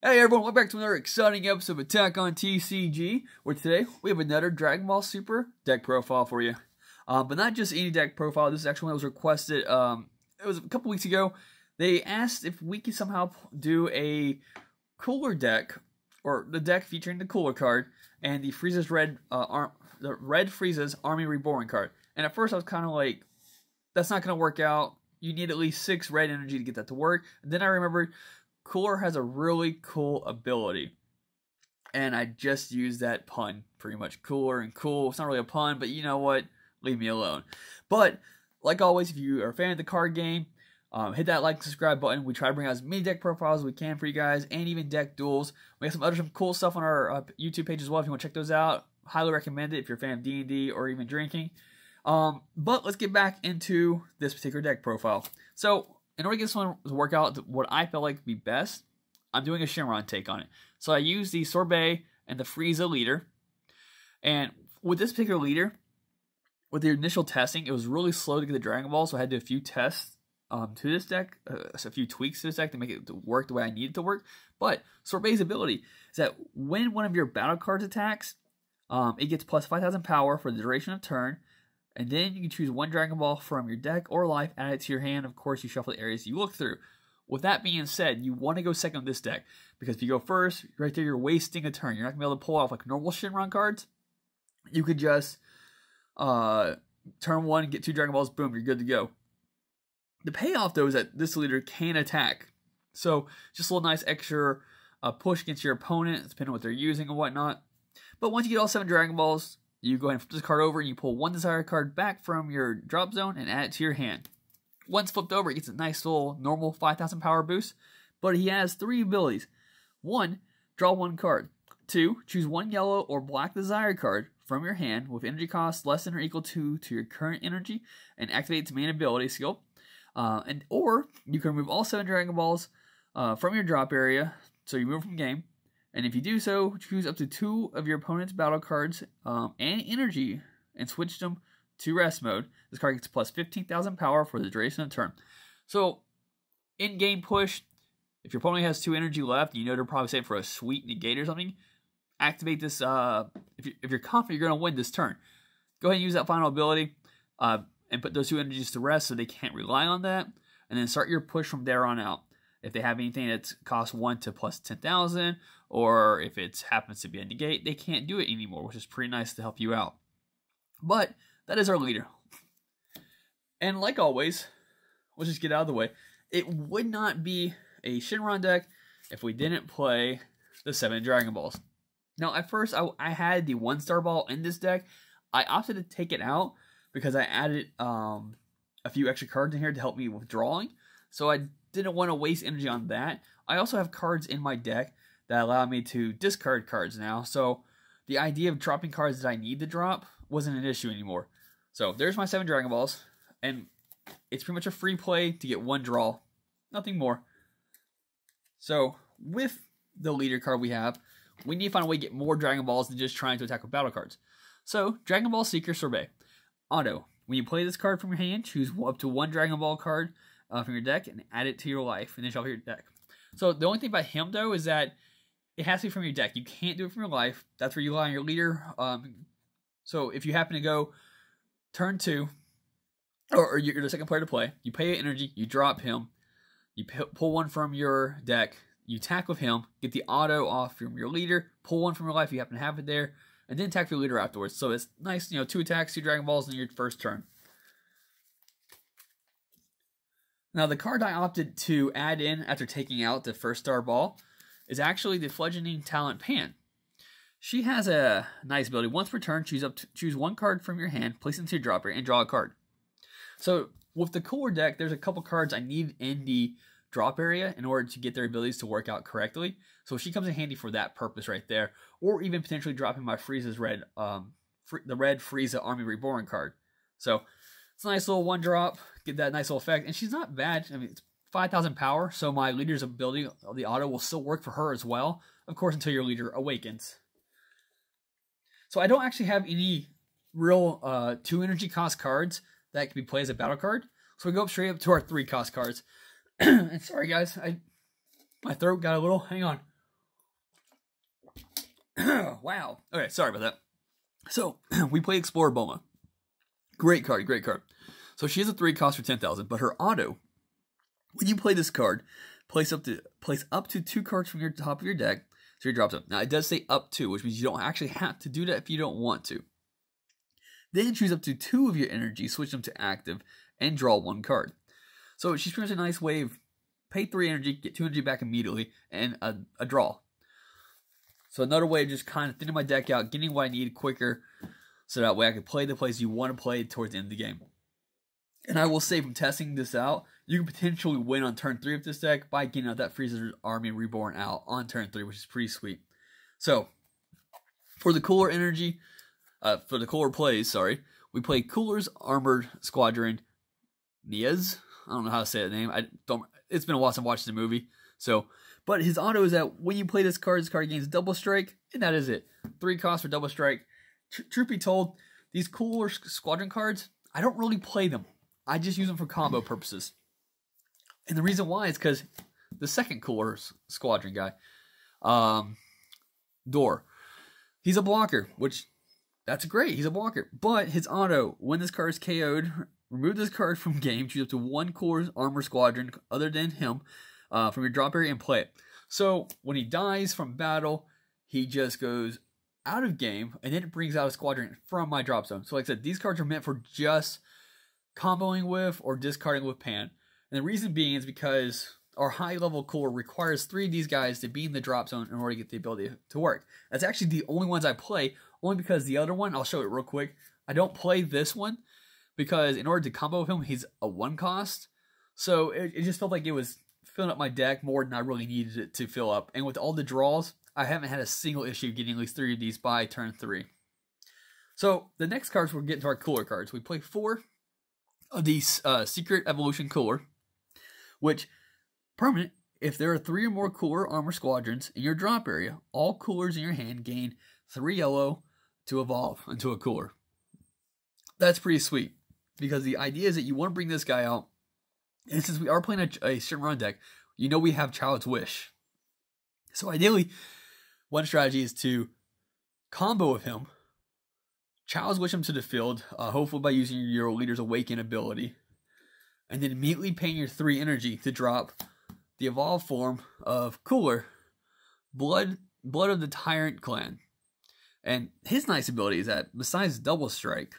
Hey everyone, welcome back to another exciting episode of Attack on TCG, where today we have another Dragon Ball Super deck profile for you. But not just any deck profile, this is actually one that was requested, it was a couple weeks ago. They asked if we could somehow do a cooler deck, or the deck featuring the cooler card, and the Frieza's Red Frieza's Army Reborn card. And at first I was kind of like, that's not going to work out. You need at least 6 red energy to get that to work. And then I remembered Cooler has a really cool ability. And I just used that pun, pretty much. Cooler and cool. It's not really a pun, but you know what? Leave me alone. But, like always, if you are a fan of the card game, hit that like and subscribe button. We try to bring out as many deck profiles as we can for you guys, and even deck duels. We have some cool stuff on our YouTube page as well if you want to check those out. Highly recommend it if you're a fan of D&D or even drinking. But let's get back into this particular deck profile. So, in order to get this one to work out what I felt like would be best, I'm doing a Shenron take on it. So I use the Sorbet and the Frieza leader. And with this particular leader, with the initial testing, it was really slow to get the Dragon Ball, so I had to do a few tests to this deck, a few tweaks to this deck to make it work the way I need it to work. But Sorbet's ability is that when one of your battle cards attacks, it gets plus 5,000 power for the duration of turn. And then you can choose one Dragon Ball from your deck or life, add it to your hand. Of course, you shuffle the areas you look through. With that being said, you want to go second with this deck, because if you go first, right there, you're wasting a turn. You're not going to be able to pull off like normal Shenron cards. You could just turn 1, get 2 Dragon Balls, boom, you're good to go. The payoff, though, is that this leader can attack. So, just a little nice extra push against your opponent, depending on what they're using and whatnot. But once you get all 7 Dragon Balls, you go ahead and flip this card over and you pull one desired card back from your drop zone and add it to your hand. Once flipped over, it gets a nice little normal 5,000 power boost, but he has 3 abilities. 1, draw 1 card. 2, choose 1 yellow or black desired card from your hand with energy cost less than or equal to your current energy and activate its main ability skill. Or you can remove all 7 Dragon Balls from your drop area, so you move from game. And if you do so, choose up to 2 of your opponent's battle cards and energy and switch them to rest mode. This card gets plus 15,000 power for the duration of the turn. So, in-game push, if your opponent has 2 energy left, you know they're probably saving for a sweet negate or something, activate this, if you're confident you're going to win this turn. Go ahead and use that final ability and put those 2 energies to rest so they can't rely on that. And then start your push from there on out. If they have anything that costs 1 to plus 10,000, or if it happens to be a negate, they can't do it anymore, which is pretty nice to help you out. But that is our leader. And like always, let's just get out of the way. It would not be a Shenron deck if we didn't play the 7 Dragon Balls. Now, at first, I had the 1-star ball in this deck. I opted to take it out because I added a few extra cards in here to help me with drawing. So I didn't want to waste energy on that. I also have cards in my deck that allow me to discard cards now. So the idea of dropping cards that I need to drop wasn't an issue anymore. So there's my 7 Dragon Balls. And it's pretty much a free play to get 1 draw. Nothing more. So with the leader card we have, we need to find a way to get more Dragon Balls than just trying to attack with battle cards. So Dragon Ball Seeker Sorbet. Auto. When you play this card from your hand, choose up to 1 Dragon Ball card from your deck and add it to your life, and then shuffle your deck. So the only thing about him, though, is that it has to be from your deck. You can't do it from your life. That's where you rely on your leader. So if you happen to go turn 2, or you're the second player to play, you pay energy, you drop him, you pull 1 from your deck, you attack with him, get the auto off from your leader, pull 1 from your life, you happen to have it there, and then attack your leader afterwards. So it's nice, 2 attacks, 2 Dragon Balls in your first turn. Now, the card I opted to add in after taking out the 1-star ball is actually the Fledgling Talent Pan. She has a nice ability. Once per turn, choose 1 card from your hand, place it into your dropper, and draw a card. So, with the cooler deck, there's a couple cards I need in the drop area in order to get their abilities to work out correctly. So, she comes in handy for that purpose right there. Or even potentially dropping my Frieza's the Red Frieza Army Reborn card. So, it's a nice little 1-drop, get that nice little effect, and she's not bad. I mean, it's 5,000 power, so my leader's ability, the auto, will still work for her as well, of course, until your leader awakens. So I don't actually have any real 2 energy cost cards that can be played as a battle card, so we go straight up to our 3 cost cards. And sorry guys, my throat got a little, hang on. Wow. Okay, sorry about that. So, we play Explorer Bulma. Great card, great card. So she has a 3 cost for 10,000, but her auto, when you play this card, place up to 2 cards from your top of your deck, so your drop zone. Now, it does say up to, which means you don't actually have to do that if you don't want to. Then choose up to 2 of your energy, switch them to active, and draw 1 card. So she's pretty much a nice way of pay 3 energy, get 2 energy back immediately, and a draw. So another way of just kind of thinning my deck out, getting what I need quicker, so that way I can play the plays you want to play towards the end of the game. And I will say from testing this out, you can potentially win on turn 3 with this deck by getting out that Frieza Army Reborn out on turn 3, which is pretty sweet. So, for the cooler energy, for the cooler plays, we play Cooler's Armored Squadron Niaz. I don't know how to say that name. It's been a while since I watched the movie. So, but his auto is that when you play this card gains double strike, and that is it. 3 costs for double strike. Truth be told, these Cooler Squadron cards, I don't really play them. I just use them for combo purposes. And the reason why is because the second Cooler Squadron guy, Door, he's a blocker, which, that's great, he's a blocker. But his auto, when this card is KO'd, remove this card from game, choose up to 1 Cooler Armor Squadron other than him from your drop area and play it. So when he dies from battle, he just goes out of game, and then it brings out a squadron from my drop zone. So like I said, these cards are meant for just comboing with or discarding with Pan. And the reason being is because our high level Cooler requires 3 of these guys to be in the drop zone in order to get the ability to work. That's actually the only ones I play, only because the other one, I'll show it real quick, I don't play this one because in order to combo with him, he's a 1 cost. So it just felt like it was filling up my deck more than I really needed it to fill up. And with all the draws, I haven't had a single issue getting at least 3 of these by turn 3. So the next cards, we'll get into our Cooler cards. We play 4 of these Secret Evolution Cooler, which, permanent, if there are 3 or more Cooler Armor Squadrons in your drop area, all Coolers in your hand gain 3 yellow to evolve into a Cooler. That's pretty sweet, because the idea is that you want to bring this guy out, and since we are playing a Shenron deck, you know we have Child's Wish. So ideally, one strategy is to combo with him, Child's Wish him to the field, hopefully by using your Leader's Awaken ability, and then immediately paying your 3 energy to drop the evolved form of Cooler, Blood of the Tyrant Clan. And his nice ability is that, besides Double Strike,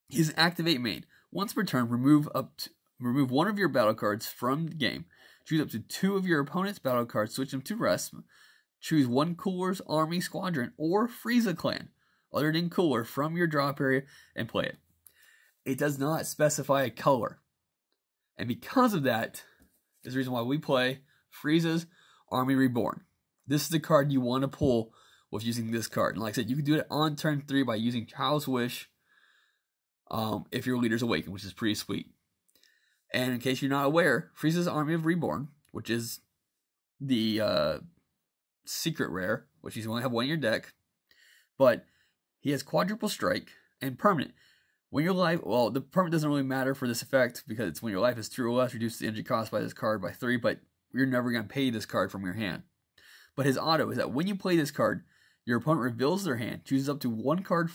he's an Activate main. Once per turn, remove 1 of your battle cards from the game. Choose up to 2 of your opponent's battle cards, switch them to rest. Choose 1 Cooler's Army Squadron or Frieza Clan, other than Cooler, from your drop area and play it. It does not specify a color. And because of that, is the reason why we play Frieza's Army Reborn. This is the card you want to pull with using this card. And like I said, you can do it on turn 3 by using Child's Wish if your Leader's Awaken, which is pretty sweet. And in case you're not aware, Frieza's Army of Reborn, which is the secret rare, which you only have 1 in your deck, but he has quadruple strike and permanent. When your life, well, the permanent doesn't really matter for this effect because it's when your life is 2 or less, reduce the energy cost by this card by 3, but you're never going to pay this card from your hand. But his auto is that when you play this card, your opponent reveals their hand, chooses up to 1 card,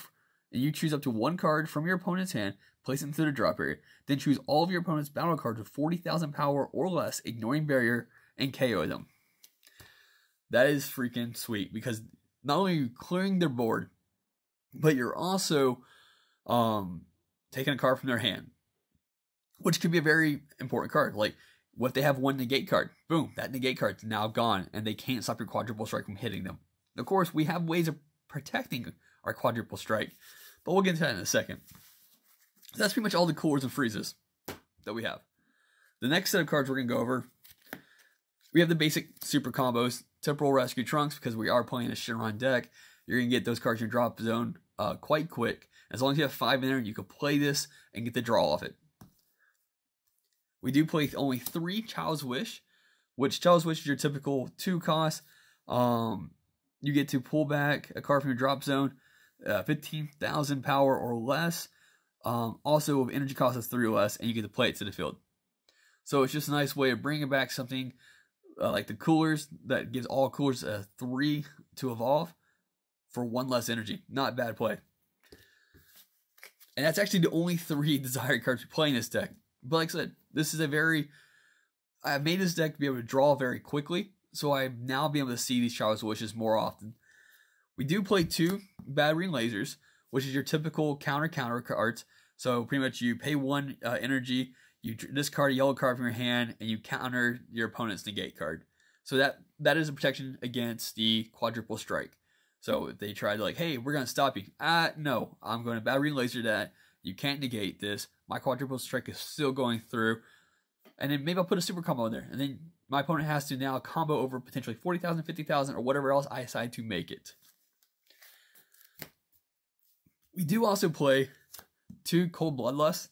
and you choose up to 1 card from your opponent's hand, place it into the drop area, then choose all of your opponent's battle cards with 40,000 power or less, ignoring barrier, and KO them. That is freaking sweet, because not only are you clearing their board, but you're also taking a card from their hand, which could be a very important card. Like, what if they have 1 negate card? Boom, that negate card's now gone, and they can't stop your quadruple strike from hitting them. Of course, we have ways of protecting our quadruple strike, but we'll get into that in a second. So that's pretty much all the Coolers and Friezas that we have. The next set of cards we're going to go over, we have the basic super combos, Temporal Rescue Trunks, because we are playing a Shenron deck. You're going to get those cards in your drop zone quite quick. As long as you have 5 in there, you can play this and get the draw off it. We do play only 3 Child's Wish, which Child's Wish is your typical 2 cost. You get to pull back a card from your drop zone, 15,000 power or less. Also with energy cost of 3 or less, and you get to play it to the field. So it's just a nice way of bringing back something like the Coolers that gives all Coolers a 3 to evolve. for 1 less energy. Not bad play. And that's actually the only 3 desired cards we play in this deck. But like I said, this is I've made this deck to be able to draw very quickly, so I'm now being able to see these Child's Wishes more often. We do play 2 Battery and Lasers, which is your typical counter cards. So pretty much you pay 1 energy, you discard a yellow card from your hand, and you counter your opponent's negate card. So that is a protection against the quadruple strike. So if they try to like, hey, we're going to stop you. No, I'm going to Battery and Laser that. You can't negate this. My quadruple strike is still going through. And then maybe I'll put a super combo in there. And then my opponent has to now combo over potentially 40,000, 50,000, or whatever else I decide to make it. We do also play 2 Cold Bloodlust.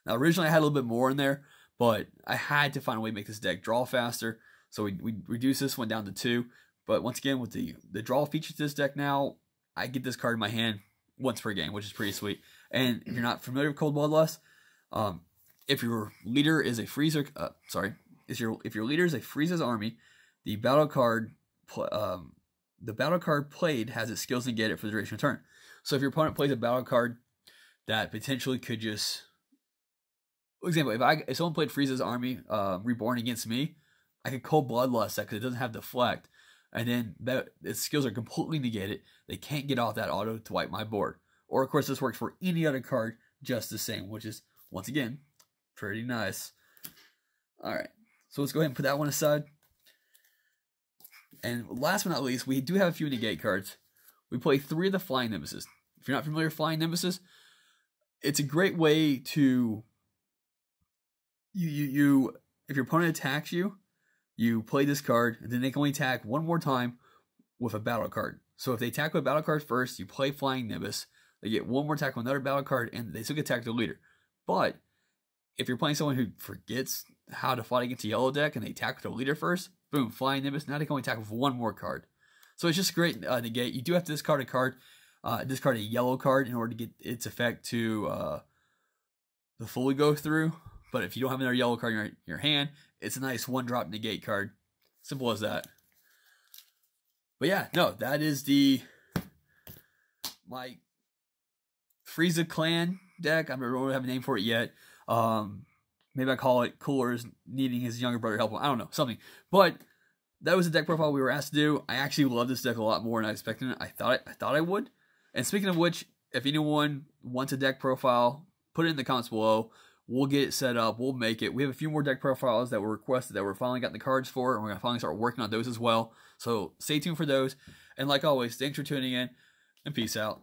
Now, originally I had a little bit more in there, but I had to find a way to make this deck draw faster. So we reduced this one down to 2. But once again, with the draw feature to this deck now, I get this card in my hand once per game, which is pretty sweet. And if you're not familiar with Cold Bloodlust, if your leader is a Frieza, if your leader is a Frieza's army, the battle card played has its skills negated for the duration of turn. So if your opponent plays a battle card that potentially could just, for example, if someone played Frieza's army Reborn against me, I could Cold Bloodlust that because it doesn't have deflect, and then its skills are completely negated. They can't get off that auto to wipe my board. Or of course this works for any other card just the same, which is once again pretty nice. All right, so let's go ahead and put that one aside. And last but not least, we do have a few negate cards. We play 3 of the Flying Nimbuses. If you're not familiar with Flying Nimbuses, it's a great way to if your opponent attacks you, you play this card, and then they can only attack 1 more time with a battle card. So if they attack with a battle card first, you play Flying Nimbus, they get 1 more attack with another battle card, and they still get attacked their leader. But if you're playing someone who forgets how to fight against a yellow deck and they attack with their leader first, boom, Flying Nimbus, now they can only attack with 1 more card. So it's just great negate. You do have to discard a card, discard a yellow card in order to get its effect to fully go through. But if you don't have another yellow card in your hand, it's a nice 1-drop negate card. Simple as that. But yeah, no, that is my Frieza Clan deck. I don't really have a name for it yet. Maybe I call it Cooler's needing his younger brother help him. I don't know, something. But that was the deck profile we were asked to do. I actually love this deck a lot more than I expected. I thought I would. And speaking of which, if anyone wants a deck profile, put it in the comments below. We'll get it set up. We'll make it. We have a few more deck profiles that were requested that we're finally got the cards for, and we're going to finally start working on those as well. So stay tuned for those. And like always, thanks for tuning in, and peace out.